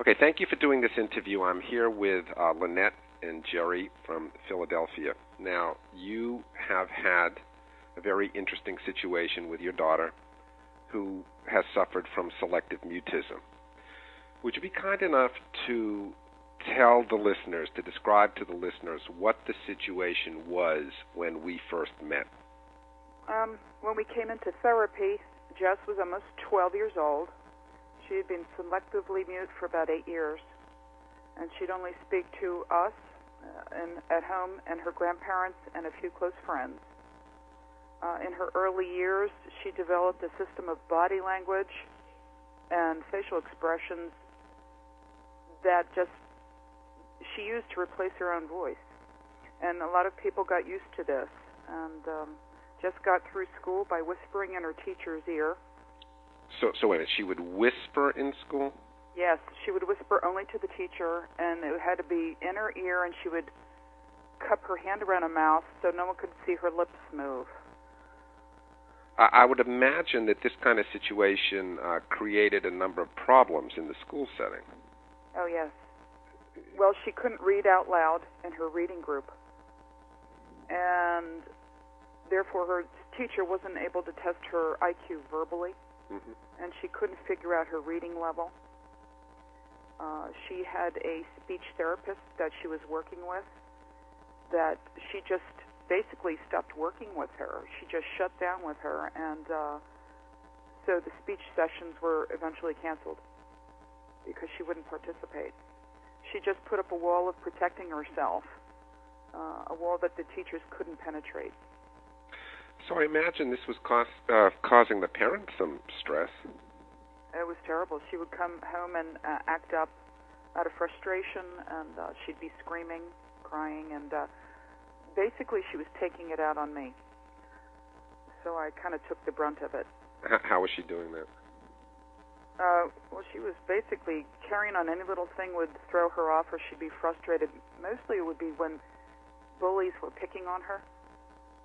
Okay, thank you for doing this interview. I'm here with Lanette and Jerry from Philadelphia. Now, you have had a very interesting situation with your daughter who has suffered from selective mutism. Would you be kind enough to tell the listeners, to describe to the listeners what the situation was when we first met? When we came into therapy, Jess was almost 12 years old. She had been selectively mute for about 8 years, and she'd only speak to us at home and her grandparents and a few close friends. In her early years, she developed a system of body language and facial expressions that she used to replace her own voice. And a lot of people got used to this, and just got through school by whispering in her teacher's ear. So wait a minute, she would whisper in school? Yes, she would whisper only to the teacher, and it had to be in her ear, and she would cup her hand around her mouth so no one could see her lips move. I would imagine that this kind of situation created a number of problems in the school setting. Oh, yes. Well, she couldn't read out loud in her reading group, and therefore her teacher wasn't able to test her IQ verbally, and she couldn't figure out her reading level. She had a speech therapist that she was working with that she just basically stopped working with her. She just shut down with her, and so the speech sessions were eventually canceled because she wouldn't participate. She just put up a wall of protecting herself, a wall that the teachers couldn't penetrate. So I imagine this was causing the parents some stress. It was terrible. She would come home and act up out of frustration, and she'd be screaming, crying, and basically she was taking it out on me. So I kind of took the brunt of it. How was she doing that? Well, she was basically carrying on any little thing would throw her off, or she'd be frustrated. Mostly it would be when bullies were picking on her.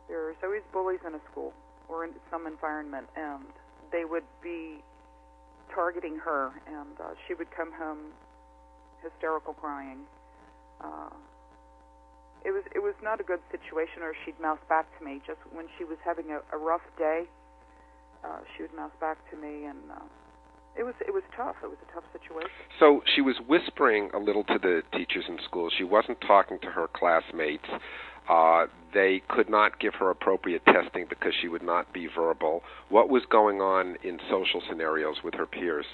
There's always bullies in a school or in some environment, and they would be targeting her, and she would come home hysterical crying. It was not a good situation, or she'd mouse back to me. Just when she was having a rough day, she would mouse back to me, and it was tough. It was a tough situation. So she was whispering a little to the teachers in school. She wasn't talking to her classmates. They could not give her appropriate testing because she would not be verbal. What was going on in social scenarios with her peers?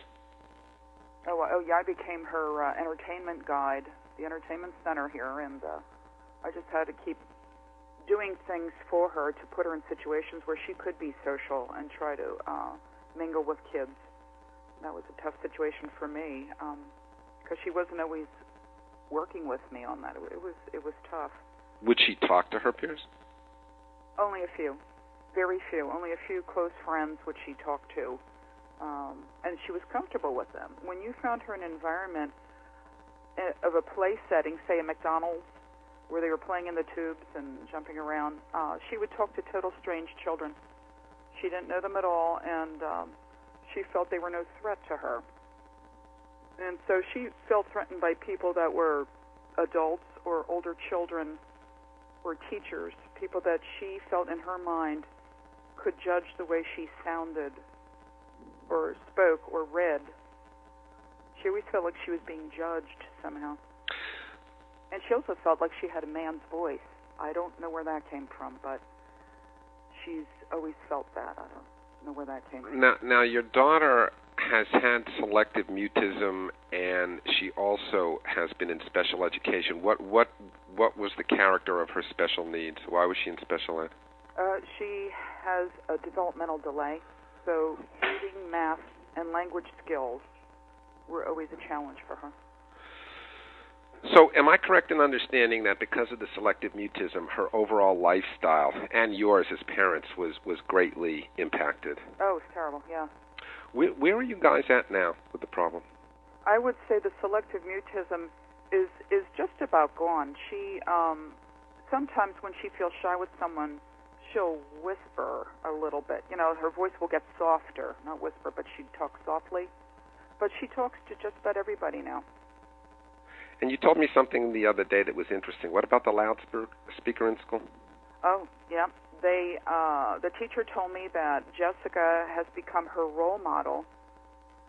Oh yeah, I became her entertainment guide, the entertainment center here, and I just had to keep doing things for her to put her in situations where she could be social and try to mingle with kids. That was a tough situation for me because she wasn't always working with me on that. It was tough. Would she talk to her peers? Only a few, very few. Only a few close friends would she talk to, and she was comfortable with them. When you found her in an environment of a play setting, say a McDonald's, where they were playing in the tubes and jumping around, she would talk to total strange children. She didn't know them at all, and she felt they were no threat to her. And so she felt threatened by people that were adults or older children or teachers, people that she felt in her mind could judge the way she sounded or spoke or read. She always felt like she was being judged somehow. And she also felt like she had a man's voice. I don't know where that came from, but she's always felt that. I don't know where that came from. Now your daughter has had selective mutism, and she also has been in special education. What was the character of her special needs? Why was she in special ed? She has a developmental delay, so reading, math, and language skills were always a challenge for her. So am I correct in understanding that because of the selective mutism, her overall lifestyle and yours as parents was greatly impacted? Oh, it's terrible, yeah. Where are you guys at now with the problem? I would say the selective mutism is just about gone. She sometimes when she feels shy with someone, she'll whisper a little bit. You know, her voice will get softer, not whisper, but she'd talk softly. But she talks to just about everybody now. And you told me something the other day that was interesting. What about the loudspeaker in school? Oh, yeah. The teacher told me that Jessica has become her role model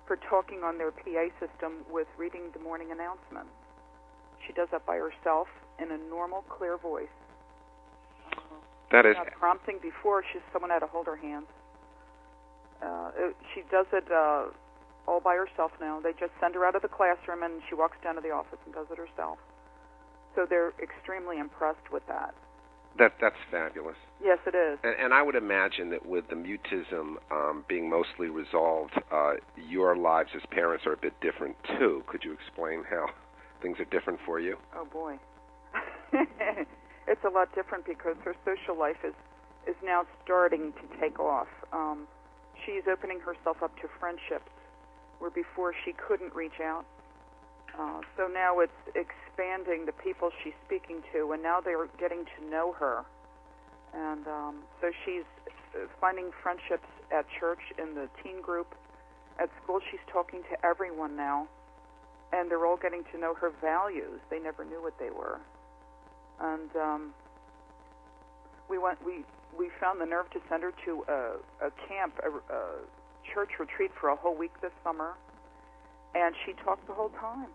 for talking on their PA system with reading the morning announcements. She does that by herself in a normal, clear voice. That is prompting before. Someone had to hold her hands. She does it all by herself now. They just send her out of the classroom, and she walks down to the office and does it herself. So they're extremely impressed with that. That's fabulous. Yes, it is. And I would imagine that with the mutism being mostly resolved, your lives as parents are a bit different, too. Could you explain how things are different for you? Oh, boy. It's a lot different because her social life is now starting to take off. She's opening herself up to friendships where before she couldn't reach out. So now it's expanding the people she's speaking to, and now they're getting to know her. And so she's finding friendships at church, in the teen group. At school, she's talking to everyone now, and they're all getting to know her values. They never knew what they were. And we found the nerve to send her to a camp, a church retreat for a whole week this summer, and she talked the whole time.